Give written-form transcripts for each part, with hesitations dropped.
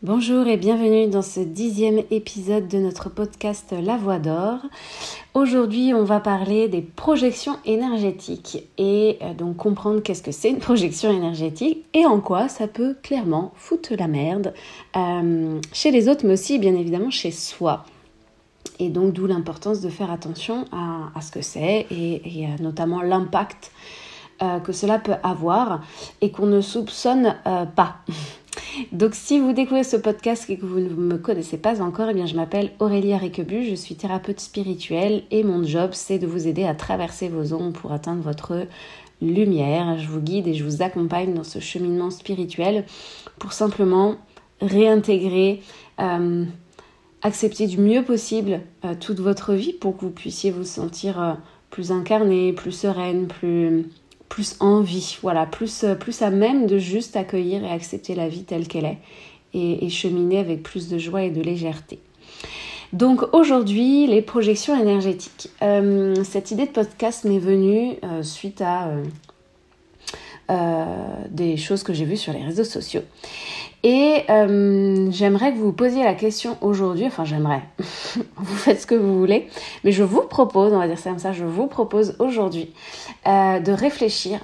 Bonjour et bienvenue dans ce 10e épisode de notre podcast La Voix d'Or. Aujourd'hui, on va parler des projections énergétiques et donc comprendre qu'est-ce que c'est une projection énergétique et en quoi ça peut clairement foutre la merde chez les autres, mais aussi bien évidemment chez soi. Et donc d'où l'importance de faire attention à ce que c'est et notamment l'impact que cela peut avoir et qu'on ne soupçonne pas. Donc si vous découvrez ce podcast et que vous ne me connaissez pas encore, eh bien je m'appelle Aurélie Aréquebu, je suis thérapeute spirituelle et mon job c'est de vous aider à traverser vos ombres pour atteindre votre lumière. Je vous guide et je vous accompagne dans ce cheminement spirituel pour simplement réintégrer, accepter du mieux possible toute votre vie pour que vous puissiez vous sentir plus incarné, plus sereine, plus en vie, voilà, plus à même de juste accueillir et accepter la vie telle qu'elle est et cheminer avec plus de joie et de légèreté. Donc aujourd'hui, les projections énergétiques. Cette idée de podcast m'est venue suite à des choses que j'ai vues sur les réseaux sociaux. Et j'aimerais que vous vous posiez la question aujourd'hui, enfin j'aimerais, vous faites ce que vous voulez, mais je vous propose, on va dire ça comme ça, je vous propose aujourd'hui de réfléchir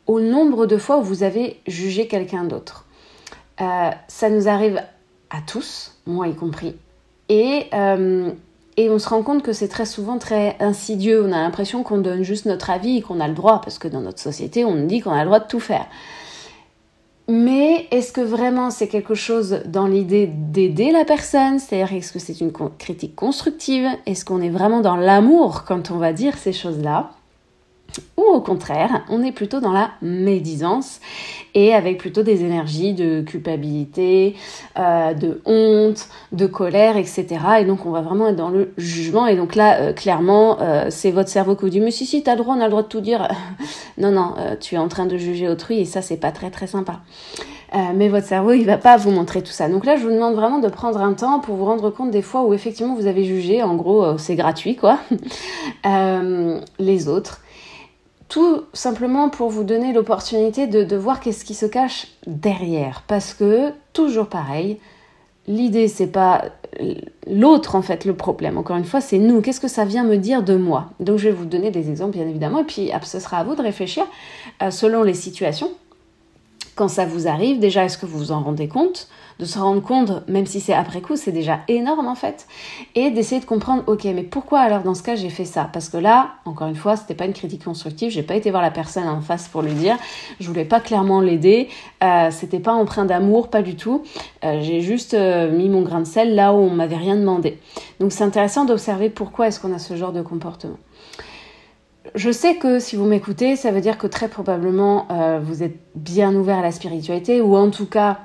au nombre de fois où vous avez jugé quelqu'un d'autre. Ça nous arrive à tous, moi y compris, et on se rend compte que c'est très souvent très insidieux, on a l'impression qu'on donne juste notre avis et qu'on a le droit, parce que dans notre société on nous dit qu'on a le droit de tout faire. Mais est-ce que vraiment c'est quelque chose dans l'idée d'aider la personne ? C'est-à-dire, est-ce que c'est une critique constructive ? Est-ce qu'on est vraiment dans l'amour quand on va dire ces choses-là ? Ou au contraire, on est plutôt dans la médisance et avec plutôt des énergies de culpabilité, de honte, de colère, etc. Et donc on va vraiment être dans le jugement. Et donc là, clairement, c'est votre cerveau qui vous dit « Mais si, t'as le droit, on a le droit de tout dire. » Non, tu es en train de juger autrui et ça, c'est pas très très sympa. Mais votre cerveau, il va pas vous montrer tout ça. Donc là, je vous demande vraiment de prendre un temps pour vous rendre compte des fois où effectivement vous avez jugé. En gros, c'est gratuit, quoi. Les autres. Tout simplement pour vous donner l'opportunité de voir qu'est-ce qui se cache derrière. Parce que, toujours pareil, l'idée, c'est pas l'autre, en fait, le problème. Encore une fois, c'est nous. Qu'est-ce que ça vient me dire de moi ? Donc, je vais vous donner des exemples, bien évidemment. Et puis, ce sera à vous de réfléchir selon les situations. Quand ça vous arrive, déjà, est-ce que vous vous en rendez compte ? De se rendre compte, même si c'est après coup, c'est déjà énorme en fait. Et d'essayer de comprendre, ok, mais pourquoi alors dans ce cas j'ai fait ça ? Parce que là, encore une fois, c'était pas une critique constructive, j'ai pas été voir la personne en face pour lui dire, je voulais pas clairement l'aider, c'était pas empreint d'amour, pas du tout. J'ai juste mis mon grain de sel là où on m'avait rien demandé. Donc c'est intéressant d'observer pourquoi est-ce qu'on a ce genre de comportement. Je sais que si vous m'écoutez, ça veut dire que très probablement vous êtes bien ouvert à la spiritualité ou en tout cas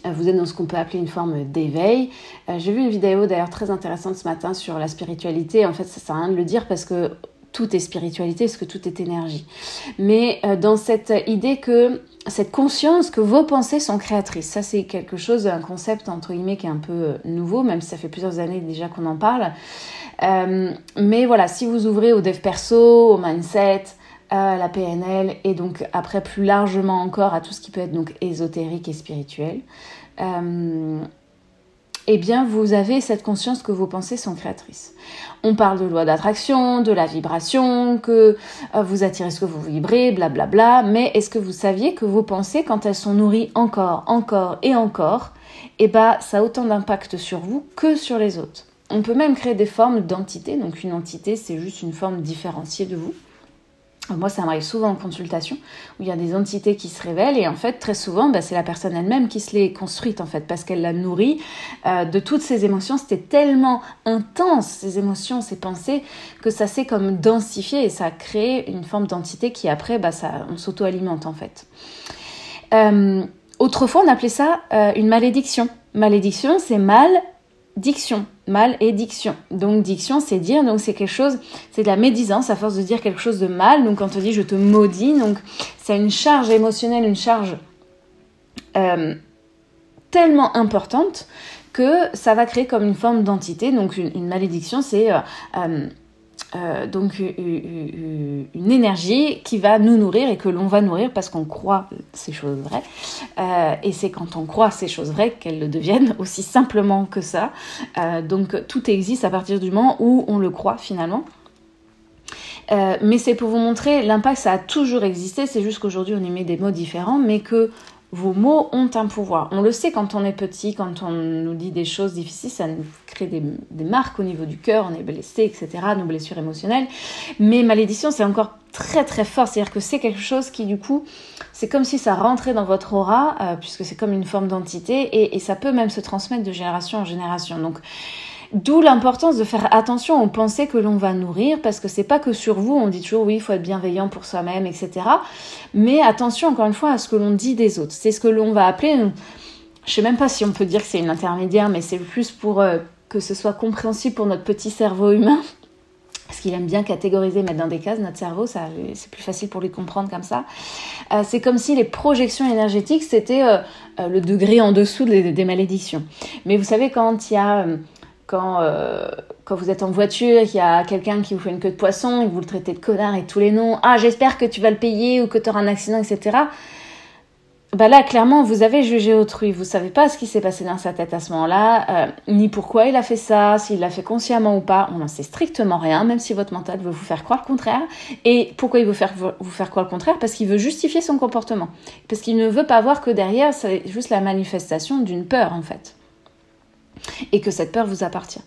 vous êtes dans ce qu'on peut appeler une forme d'éveil. J'ai vu une vidéo d'ailleurs très intéressante ce matin sur la spiritualité. En fait, ça sert à rien de le dire parce que tout est spiritualité, parce que tout est énergie. Mais dans cette idée que cette conscience que vos pensées sont créatrices, ça c'est quelque chose, un concept entre guillemets qui est un peu nouveau, même si ça fait plusieurs années déjà qu'on en parle. Mais voilà, si vous ouvrez au dev perso, au mindset, la PNL et donc après plus largement encore à tout ce qui peut être donc ésotérique et spirituel, eh bien vous avez cette conscience que vos pensées sont créatrices. On parle de loi d'attraction, de la vibration, que vous attirez ce que vous vibrez, blablabla, mais est-ce que vous saviez que vos pensées, quand elles sont nourries encore et encore, eh ben ça a autant d'impact sur vous que sur les autres. On peut même créer des formes d'entités, donc une entité c'est juste une forme différenciée de vous. Moi, ça m'arrive souvent en consultation où il y a des entités qui se révèlent et en fait, très souvent, c'est la personne elle-même qui se l'est construite en fait parce qu'elle l'a nourrie de toutes ces émotions. C'était tellement intense, ces émotions, ces pensées, que ça s'est comme densifié et ça a créé une forme d'entité qui après, on s'auto-alimente en fait. Autrefois, on appelait ça une malédiction. Malédiction, c'est diction, mal et diction. Donc diction, c'est dire, donc c'est quelque chose, c'est de la médisance à force de dire quelque chose de mal. Donc quand on dit je te maudis, donc c'est une charge émotionnelle, une charge tellement importante que ça va créer comme une forme d'entité. Donc une malédiction, c'est donc une énergie qui va nous nourrir et que l'on va nourrir parce qu'on croit ces choses vraies. Et c'est quand on croit ces choses vraies qu'elles le deviennent, aussi simplement que ça. Donc tout existe à partir du moment où on le croit finalement. Mais c'est pour vous montrer l'impact, ça a toujours existé, c'est juste qu'aujourd'hui on émet des mots différents, mais que vos mots ont un pouvoir. On le sait quand on est petit, quand on nous dit des choses difficiles, ça nous crée des marques au niveau du cœur, on est blessé, etc., nos blessures émotionnelles. Mais malédiction, c'est encore très très fort, c'est-à-dire que c'est quelque chose qui du coup, c'est comme si ça rentrait dans votre aura, puisque c'est comme une forme d'entité, et ça peut même se transmettre de génération en génération. Donc, d'où l'importance de faire attention aux pensées que l'on va nourrir, parce que c'est pas que sur vous, on dit toujours oui, il faut être bienveillant pour soi-même, etc. Mais attention encore une fois à ce que l'on dit des autres. C'est ce que l'on va appeler, je sais même pas si on peut dire que c'est une intermédiaire, mais c'est plus pour que ce soit compréhensible pour notre petit cerveau humain. Parce qu'il aime bien catégoriser, mettre dans des cases notre cerveau, c'est plus facile pour lui comprendre comme ça. C'est comme si les projections énergétiques, c'était le degré en dessous des malédictions. Mais vous savez, quand il y a... Quand vous êtes en voiture, il y a quelqu'un qui vous fait une queue de poisson et vous le traitez de connard et tous les noms, ah j'espère que tu vas le payer ou que tu auras un accident, etc. Bah là, clairement, vous avez jugé autrui. Vous savez pas ce qui s'est passé dans sa tête à ce moment-là, ni pourquoi il a fait ça, s'il l'a fait consciemment ou pas. On n'en sait strictement rien, même si votre mental veut vous faire croire le contraire. Et pourquoi il veut vous faire croire le contraire? Parce qu'il veut justifier son comportement. Parce qu'il ne veut pas voir que derrière, c'est juste la manifestation d'une peur, en fait. Et que cette peur vous appartient.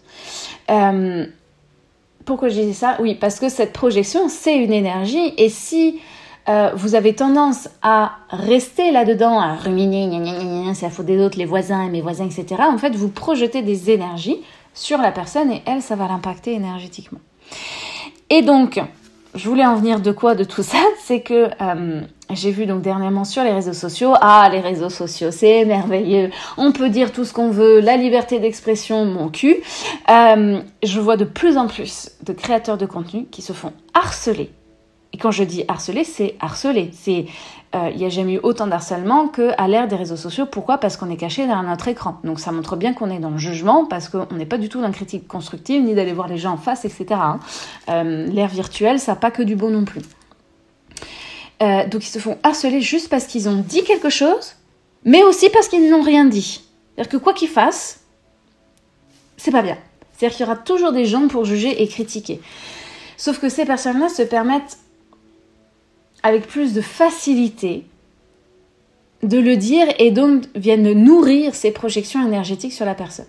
Pourquoi je disais ça? Oui, parce que cette projection, c'est une énergie, et si vous avez tendance à rester là-dedans, à ruminer, c'est la faute des autres, les voisins, mes voisins, etc., en fait, vous projetez des énergies sur la personne, et elle, ça va l'impacter énergétiquement. Et donc, je voulais en venir de quoi de tout ça? C'est que j'ai vu donc dernièrement sur les réseaux sociaux, les réseaux sociaux, c'est merveilleux, on peut dire tout ce qu'on veut, la liberté d'expression, mon cul. Je vois de plus en plus de créateurs de contenu qui se font harceler. Et quand je dis harceler, c'est harceler. Il n'y a jamais eu autant d'harcèlement qu'à l'ère des réseaux sociaux. Pourquoi? Parce qu'on est caché derrière notre écran. Donc ça montre bien qu'on est dans le jugement, parce qu'on n'est pas du tout dans la critique constructive, ni d'aller voir les gens en face, etc. L'ère virtuelle, ça n'a pas que du bon non plus. Donc ils se font harceler juste parce qu'ils ont dit quelque chose, mais aussi parce qu'ils n'ont rien dit. C'est-à-dire que quoi qu'ils fassent, c'est pas bien. C'est-à-dire qu'il y aura toujours des gens pour juger et critiquer. Sauf que ces personnes-là se permettent avec plus de facilité de le dire, et donc viennent nourrir ces projections énergétiques sur la personne.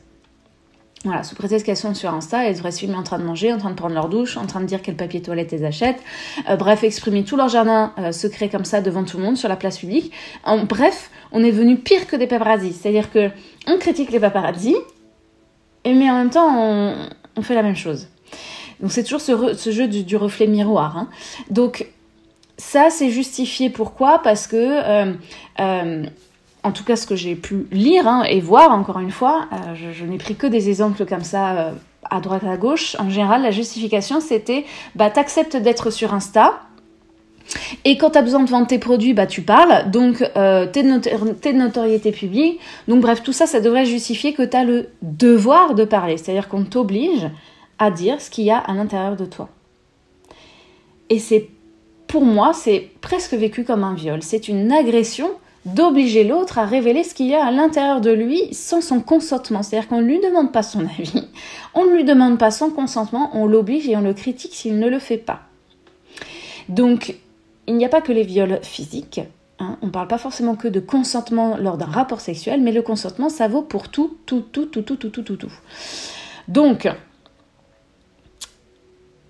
Voilà, sous prétexte qu'elles sont sur Insta, elles devraient se filmer en train de manger, en train de prendre leur douche, en train de dire quel papier toilette elles achètent, bref, exprimer tout leur jardin secret comme ça devant tout le monde sur la place publique. Bref, on est venu pire que des paparazzis, c'est-à-dire que on critique les paparazzis, mais en même temps on fait la même chose. Donc c'est toujours ce jeu du reflet miroir. Donc ça, c'est justifié. Pourquoi? Parce que, en tout cas, ce que j'ai pu lire et voir, encore une fois, je n'ai pris que des exemples comme ça, à droite à gauche. En général, la justification, c'était, t'acceptes d'être sur Insta, et quand tu as besoin de vendre tes produits, tu parles, donc t'es de notoriété publique. Donc bref, tout ça, ça devrait justifier que tu as le devoir de parler. C'est-à-dire qu'on t'oblige à dire ce qu'il y a à l'intérieur de toi. Et pour moi, c'est presque vécu comme un viol. C'est une agression d'obliger l'autre à révéler ce qu'il y a à l'intérieur de lui sans son consentement. C'est-à-dire qu'on ne lui demande pas son avis, on ne lui demande pas son consentement, on l'oblige et on le critique s'il ne le fait pas. Donc, il n'y a pas que les viols physiques. On ne parle pas forcément que de consentement lors d'un rapport sexuel, mais le consentement, ça vaut pour tout. Donc,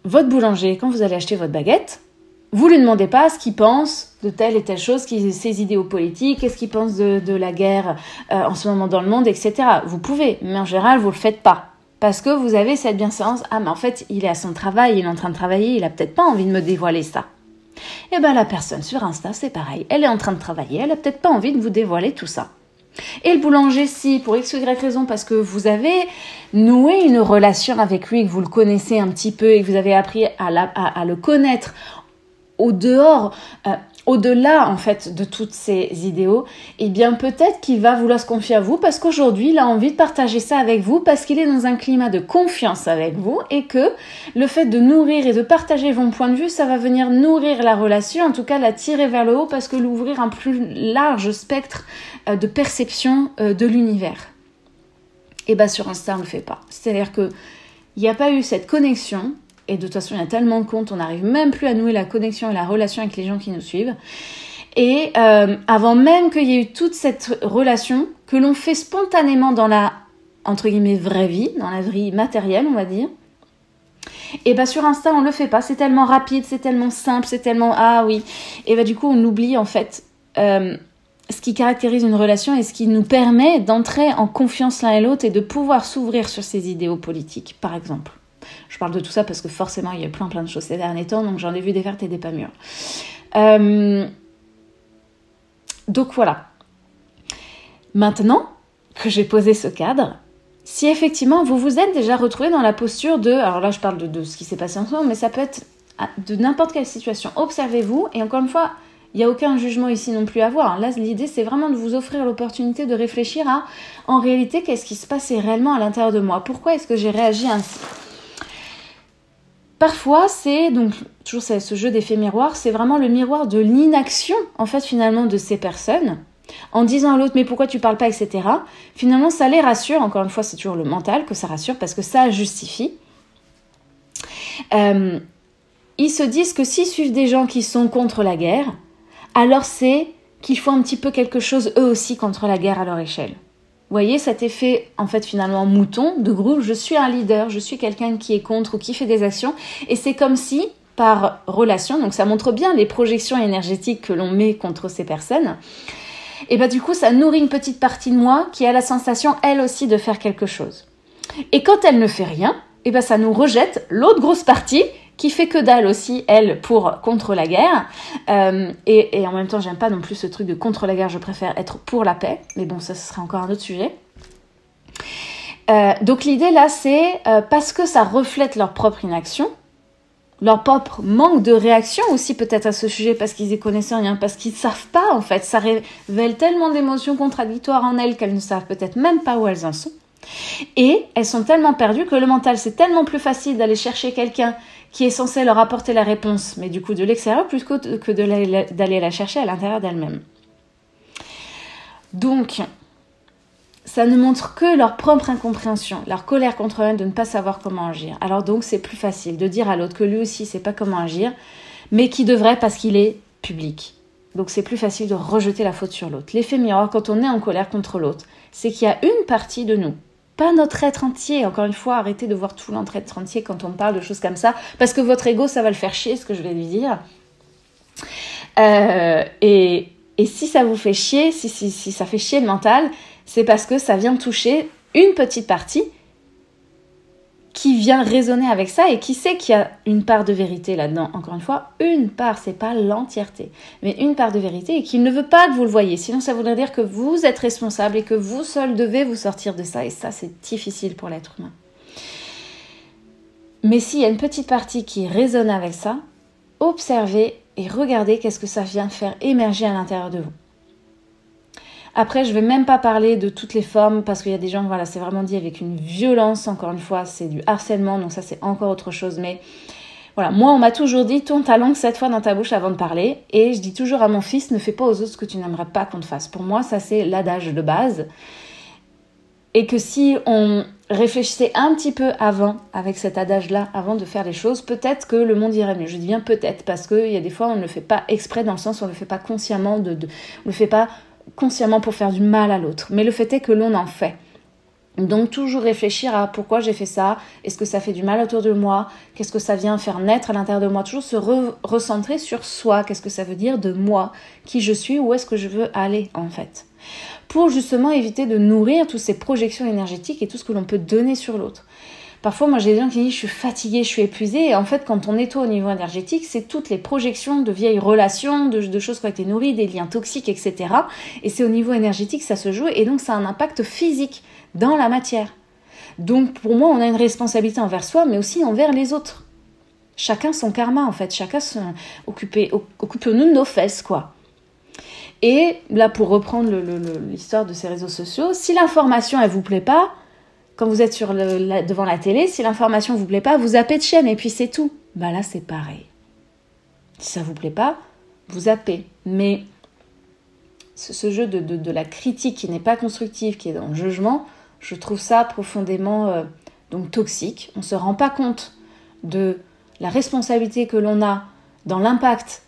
votre boulanger, quand vous allez acheter votre baguette, vous lui demandez pas ce qu'il pense de telle et telle chose, ses idéaux politiques, qu'est-ce qu'il pense de la guerre en ce moment dans le monde, etc. Vous pouvez, mais en général, vous le faites pas. Parce que vous avez cette bienséance, mais en fait, il est à son travail, il est en train de travailler, il a peut-être pas envie de me dévoiler ça. Et la personne sur Insta, c'est pareil, elle est en train de travailler, elle a peut-être pas envie de vous dévoiler tout ça. Et le boulanger, si, pour X ou Y raison, parce que vous avez noué une relation avec lui, que vous le connaissez un petit peu et que vous avez appris à le connaître au dehors, au-delà en fait de tous ces idéaux, eh bien peut-être qu'il va vouloir se confier à vous parce qu'aujourd'hui il a envie de partager ça avec vous parce qu'il est dans un climat de confiance avec vous et que le fait de nourrir et de partager vos points de vue, ça va venir nourrir la relation, en tout cas la tirer vers le haut parce que l'ouvrir un plus large spectre de perception de l'univers. Et bien sur Insta on ne le fait pas. C'est-à-dire qu'il n'y a pas eu cette connexion. Et de toute façon, il y a tellement de comptes, on n'arrive même plus à nouer la connexion et la relation avec les gens qui nous suivent. Et avant même qu'il y ait eu toute cette relation que l'on fait spontanément dans la, entre guillemets, vraie vie, dans la vie matérielle, on va dire, et bien sur Insta, on ne le fait pas. C'est tellement rapide, c'est tellement simple, c'est tellement... Ah oui. Et bien du coup, on oublie en fait ce qui caractérise une relation et ce qui nous permet d'entrer en confiance l'un et l'autre et de pouvoir s'ouvrir sur ces idéaux politiques, par exemple. Je parle de tout ça parce que forcément, il y a plein de choses ces derniers temps, donc j'en ai vu des vertes et des pas mûres. Donc voilà. Maintenant que j'ai posé ce cadre, si effectivement vous vous êtes déjà retrouvé dans la posture de... Alors là, je parle de ce qui s'est passé en ce moment, mais ça peut être de n'importe quelle situation. Observez-vous, et encore une fois, il n'y a aucun jugement ici non plus à avoir. Là, l'idée, c'est vraiment de vous offrir l'opportunité de réfléchir à, en réalité, qu'est-ce qui se passait réellement à l'intérieur de moi ? Pourquoi est-ce que j'ai réagi ainsi ? Parfois, c'est donc toujours ce jeu d'effet miroir, c'est vraiment le miroir de l'inaction, en fait, finalement, de ces personnes. En disant à l'autre, mais pourquoi tu parles pas, etc. Finalement, ça les rassure. Encore une fois, c'est toujours le mental que ça rassure parce que ça justifie. Ils se disent que s'ils suivent des gens qui sont contre la guerre, alors c'est qu'il faut un petit peu quelque chose eux aussi contre la guerre à leur échelle. Vous voyez cet effet, en fait, finalement, mouton, de groupe, je suis un leader, je suis quelqu'un qui est contre ou qui fait des actions, et c'est comme si, par relation, donc ça montre bien les projections énergétiques que l'on met contre ces personnes, et bien du coup, ça nourrit une petite partie de moi qui a la sensation, elle aussi, de faire quelque chose. Et quand elle ne fait rien, et bien ça nous rejette l'autre grosse partie qui fait que dalle aussi, elle, contre la guerre. Et en même temps, j'aime pas non plus ce truc de contre la guerre, je préfère être pour la paix. Mais bon, ça, ce serait encore un autre sujet. Donc l'idée là, c'est parce que ça reflète leur propre inaction, leur propre manque de réaction aussi peut-être à ce sujet, parce qu'ils y connaissent rien, parce qu'ils ne savent pas en fait. Ça révèle tellement d'émotions contradictoires en elles qu'elles ne savent peut-être même pas où elles en sont. Et elles sont tellement perdues que le mental, c'est tellement plus facile d'aller chercher quelqu'un qui est censé leur apporter la réponse, mais du coup de l'extérieur, plutôt que d'aller la chercher à l'intérieur d'elle-même. Donc, ça ne montre que leur propre incompréhension, leur colère contre eux de ne pas savoir comment agir. Alors donc, c'est plus facile de dire à l'autre que lui aussi ne sait pas comment agir, mais qu'il devrait parce qu'il est public. Donc c'est plus facile de rejeter la faute sur l'autre. L'effet miroir, quand on est en colère contre l'autre, c'est qu'il y a une partie de nous, pas notre être entier. Encore une fois, arrêtez de voir tout notre être entier quand on parle de choses comme ça, parce que votre ego, ça va le faire chier, ce que je vais lui dire. Et si ça vous fait chier, si ça fait chier le mental, c'est parce que ça vient toucher une petite partie qui vient résonner avec ça et qui sait qu'il y a une part de vérité là-dedans. Encore une fois, une part, c'est pas l'entièreté, mais une part de vérité et qu'il ne veut pas que vous le voyez. Sinon, ça voudrait dire que vous êtes responsable et que vous seul devez vous sortir de ça. Et ça, c'est difficile pour l'être humain. Mais s'il y a une petite partie qui résonne avec ça, observez et regardez qu'est-ce que ça vient faire émerger à l'intérieur de vous. Après, je ne vais même pas parler de toutes les formes parce qu'il y a des gens, voilà, c'est vraiment dit avec une violence, encore une fois, c'est du harcèlement, donc ça c'est encore autre chose. Mais voilà, moi on m'a toujours dit, tourne ta langue 7 fois dans ta bouche avant de parler. Et je dis toujours à mon fils, ne fais pas aux autres ce que tu n'aimerais pas qu'on te fasse. Pour moi, ça c'est l'adage de base. Et que si on réfléchissait un petit peu avant, avec cet adage-là, avant de faire les choses, peut-être que le monde irait mieux. Je dis bien peut-être, parce qu'il y a des fois on ne le fait pas exprès, dans le sens où on ne le fait pas consciemment, on ne le fait pas consciemment pour faire du mal à l'autre. Mais le fait est que l'on en fait. Donc toujours réfléchir à pourquoi j'ai fait ça, est-ce que ça fait du mal autour de moi, qu'est-ce que ça vient faire naître à l'intérieur de moi, toujours se recentrer sur soi, qu'est-ce que ça veut dire de moi, qui je suis, où est-ce que je veux aller en fait. Pour justement éviter de nourrir toutes ces projections énergétiques et tout ce que l'on peut donner sur l'autre. Parfois, moi, j'ai des gens qui disent « je suis fatiguée, je suis épuisée ». Et en fait, quand on nettoie au niveau énergétique, c'est toutes les projections de vieilles relations, de choses qui ont été nourries, des liens toxiques, etc. Et c'est au niveau énergétique que ça se joue. Et donc, ça a un impact physique dans la matière. Donc, pour moi, on a une responsabilité envers soi, mais aussi envers les autres. Chacun son karma, en fait. Occupons-nous de nos fesses, quoi. Et là, pour reprendre l'histoire de ces réseaux sociaux, si l'information, elle vous plaît pas, quand vous êtes devant la télé, si l'information vous plaît pas, vous zappez de chaîne et puis c'est tout. Bah là, c'est pareil. Si ça vous plaît pas, vous zappez. Mais ce jeu de la critique qui n'est pas constructive, qui est dans le jugement, je trouve ça profondément donc toxique. On ne se rend pas compte de la responsabilité que l'on a dans l'impact.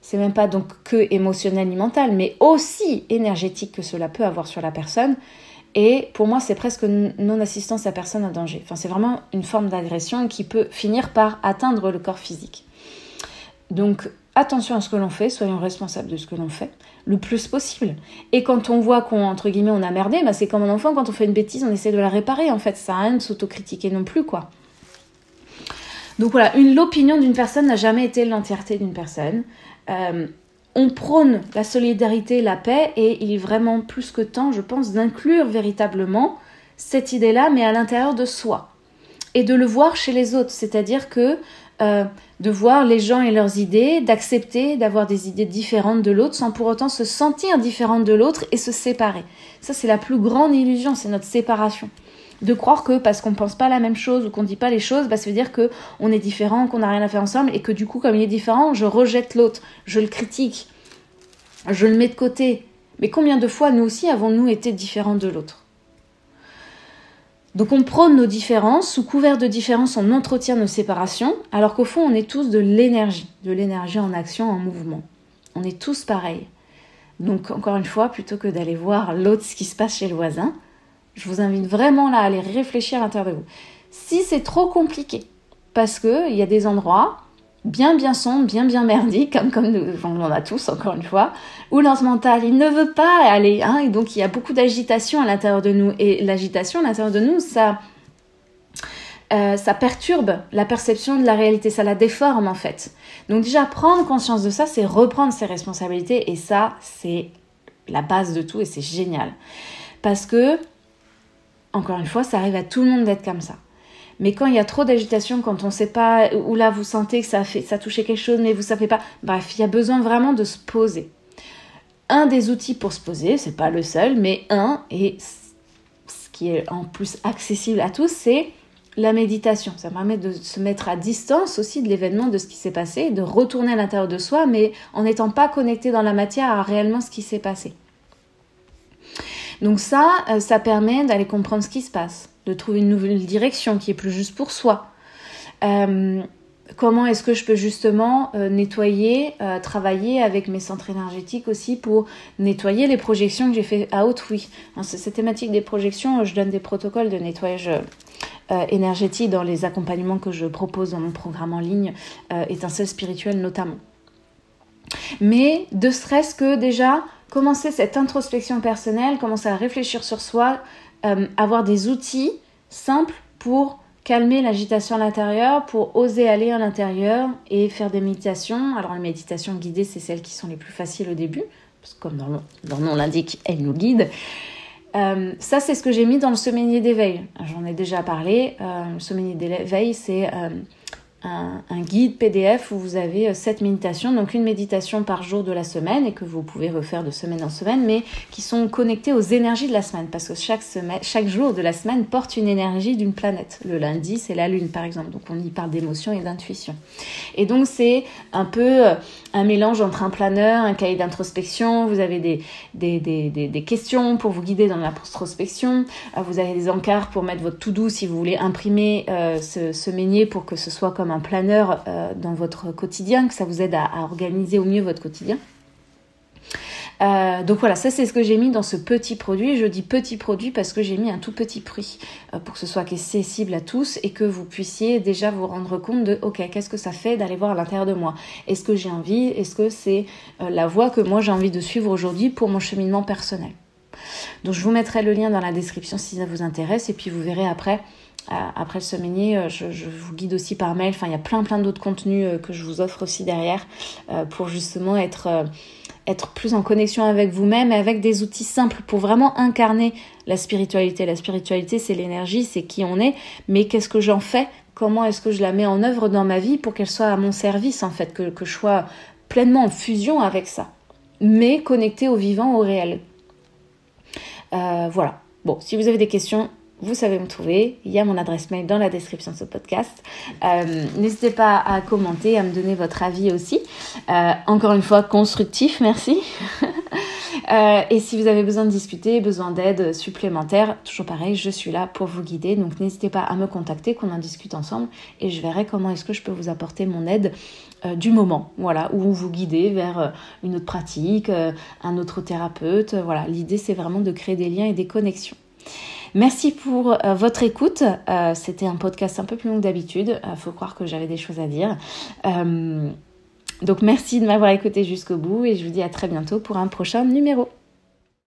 C'est même pas donc que émotionnel ni mental, mais aussi énergétique que cela peut avoir sur la personne. Et pour moi, c'est presque non-assistance à personne en danger. Enfin, c'est vraiment une forme d'agression qui peut finir par atteindre le corps physique. Donc, attention à ce que l'on fait, soyons responsables de ce que l'on fait, le plus possible. Et quand on voit entre guillemets, on a merdé, bah c'est comme un enfant, quand on fait une bêtise, on essaie de la réparer, en fait. Ça sert à rien de s'autocritiquer non plus, quoi. Donc voilà, l'opinion d'une personne n'a jamais été l'entièreté d'une personne. On prône la solidarité, la paix, et il est vraiment plus que temps, je pense, d'inclure véritablement cette idée-là, mais à l'intérieur de soi. Et de le voir chez les autres, c'est-à-dire que de voir les gens et leurs idées, d'accepter d'avoir des idées différentes de l'autre sans pour autant se sentir différente de l'autre et se séparer. Ça, c'est la plus grande illusion, c'est notre séparation. De croire que parce qu'on pense pas la même chose ou qu'on dit pas les choses, bah, ça veut dire qu'on est différent, qu'on n'a rien à faire ensemble et que du coup, comme il est différent, je rejette l'autre, je le critique, je le mets de côté. Mais combien de fois, nous aussi, avons-nous été différents de l'autre ? Donc on prône nos différences, sous couvert de différences, on entretient nos séparations, alors qu'au fond, on est tous de l'énergie en action, en mouvement. On est tous pareils. Donc encore une fois, plutôt que d'aller voir l'autre, ce qui se passe chez le voisin, je vous invite vraiment là à aller réfléchir à l'intérieur de vous. Si c'est trop compliqué, parce qu'il y a des endroits bien sombres, bien merdiques, comme nous, on en a tous encore une fois, où notre mental, il ne veut pas aller, et donc il y a beaucoup d'agitation à l'intérieur de nous. Et l'agitation à l'intérieur de nous, ça perturbe la perception de la réalité, ça la déforme en fait. Donc déjà, prendre conscience de ça, c'est reprendre ses responsabilités, et ça, c'est la base de tout, et c'est génial. Parce que, encore une fois, ça arrive à tout le monde d'être comme ça. Mais quand il y a trop d'agitation, quand on ne sait pas, ou là vous sentez que ça touchait quelque chose, mais vous ne savez pas, bref, il y a besoin vraiment de se poser. Un des outils pour se poser, c'est pas le seul, mais et ce qui est en plus accessible à tous, c'est la méditation. Ça permet de se mettre à distance aussi de l'événement, de ce qui s'est passé, de retourner à l'intérieur de soi, mais en n'étant pas connecté dans la matière à réellement ce qui s'est passé. Donc ça permet d'aller comprendre ce qui se passe, de trouver une nouvelle direction qui est plus juste pour soi. Comment est-ce que je peux justement nettoyer, travailler avec mes centres énergétiques aussi pour nettoyer les projections que j'ai fait à autrui. Cette thématique des projections, je donne des protocoles de nettoyage énergétique dans les accompagnements que je propose dans mon programme en ligne, Étincelle spirituelle notamment. Mais de stress que déjà, commencer cette introspection personnelle, commencer à réfléchir sur soi, avoir des outils simples pour calmer l'agitation à l'intérieur, pour oser aller à l'intérieur et faire des méditations. Alors les méditations guidées, c'est celles qui sont les plus faciles au début, parce que comme leur nom l'indique, elles nous guident. Ça, c'est ce que j'ai mis dans le semainier d'éveil. J'en ai déjà parlé. Le semainier d'éveil, c'est un guide PDF où vous avez 7 méditations, donc une méditation par jour de la semaine et que vous pouvez refaire de semaine en semaine, mais qui sont connectées aux énergies de la semaine, parce que chaque jour de la semaine porte une énergie d'une planète. Le lundi, c'est la lune par exemple, donc on y parle d'émotion et d'intuition. Et donc c'est un peu un mélange entre un planeur, un cahier d'introspection, vous avez des questions pour vous guider dans l'introspection, vous avez des encarts pour mettre votre to-do si vous voulez imprimer ce semainier pour que ce soit comme un planeur dans votre quotidien, que ça vous aide à organiser au mieux votre quotidien. Donc voilà, ça c'est ce que j'ai mis dans ce petit produit. Je dis petit produit parce que j'ai mis un tout petit prix pour que ce soit accessible à tous et que vous puissiez déjà vous rendre compte de ok, qu'est-ce que ça fait d'aller voir à l'intérieur de moi ? Est-ce que j'ai envie ? Est-ce que c'est la voie que moi j'ai envie de suivre aujourd'hui pour mon cheminement personnel ? Donc je vous mettrai le lien dans la description si ça vous intéresse et puis vous verrez après le semainier, je vous guide aussi par mail. Enfin, il y a plein d'autres contenus que je vous offre aussi derrière pour justement être plus en connexion avec vous-même et avec des outils simples pour vraiment incarner la spiritualité. La spiritualité, c'est l'énergie, c'est qui on est, mais qu'est-ce que j'en fais ? comment est-ce que je la mets en œuvre dans ma vie pour qu'elle soit à mon service, en fait, que je sois pleinement en fusion avec ça, mais connectée au vivant, au réel. Voilà. Bon, si vous avez des questions, vous savez me trouver. Il y a mon adresse mail dans la description de ce podcast. N'hésitez pas à commenter, à me donner votre avis aussi. Encore une fois, constructif, merci. Et si vous avez besoin de discuter, besoin d'aide supplémentaire, toujours pareil, je suis là pour vous guider. Donc n'hésitez pas à me contacter, qu'on en discute ensemble et je verrai comment est-ce que je peux vous apporter mon aide du moment. Voilà, ou vous guider vers une autre pratique, un autre thérapeute. Voilà, l'idée c'est vraiment de créer des liens et des connexions. Merci pour votre écoute. C'était un podcast un peu plus long que d'habitude. Faut croire que j'avais des choses à dire. Donc merci de m'avoir écouté jusqu'au bout et je vous dis à très bientôt pour un prochain numéro.